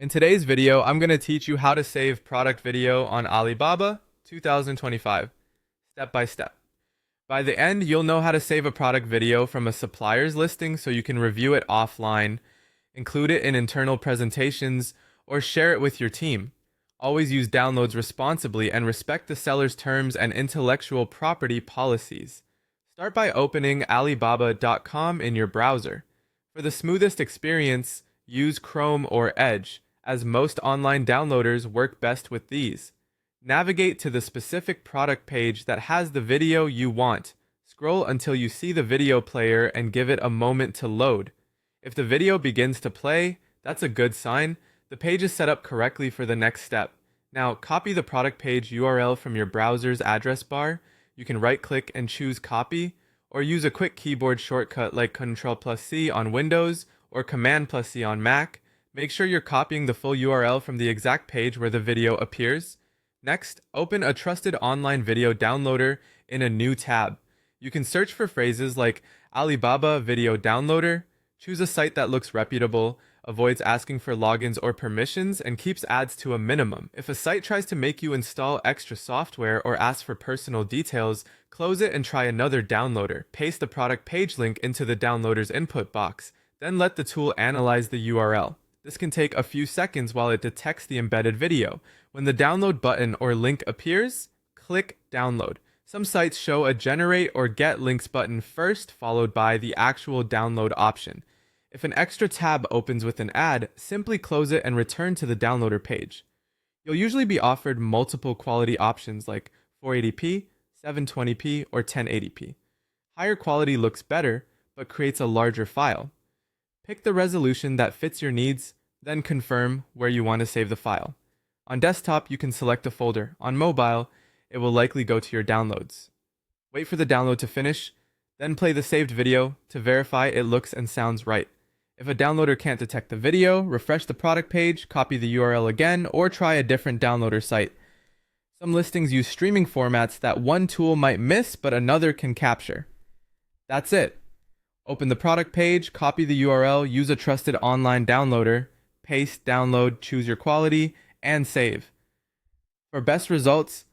In today's video, I'm going to teach you how to save product video on Alibaba 2025, step by step. By the end, you'll know how to save a product video from a supplier's listing so you can review it offline, include it in internal presentations, or share it with your team. Always use downloads responsibly and respect the seller's terms and intellectual property policies. Start by opening Alibaba.com in your browser. For the smoothest experience, use Chrome or Edge, as most online downloaders work best with these. Navigate to the specific product page that has the video you want. Scroll until you see the video player and give it a moment to load. If the video begins to play, that's a good sign. The page is set up correctly for the next step. Now, copy the product page URL from your browser's address bar. You can right-click and choose Copy, or use a quick keyboard shortcut like Ctrl+C on Windows or Command+C on Mac. Make sure you're copying the full URL from the exact page where the video appears. Next, open a trusted online video downloader in a new tab. You can search for phrases like Alibaba Video Downloader. Choose a site that looks reputable, avoids asking for logins or permissions, and keeps ads to a minimum. If a site tries to make you install extra software or ask for personal details, close it and try another downloader. Paste the product page link into the downloader's input box, then let the tool analyze the URL. This can take a few seconds while it detects the embedded video. When the download button or link appears, click Download. Some sites show a Generate or Get Links button first, followed by the actual download option. If an extra tab opens with an ad, simply close it and return to the downloader page. You'll usually be offered multiple quality options like 480p, 720p, or 1080p. Higher quality looks better, but creates a larger file. Pick the resolution that fits your needs, then confirm where you want to save the file. On desktop, you can select a folder. On mobile, it will likely go to your downloads. Wait for the download to finish, then play the saved video to verify it looks and sounds right. If a downloader can't detect the video, refresh the product page, copy the URL again, or try a different downloader site. Some listings use streaming formats that one tool might miss but another can capture. That's it. Open the product page, copy the URL, use a trusted online downloader, paste, download, choose your quality, and save. For best results,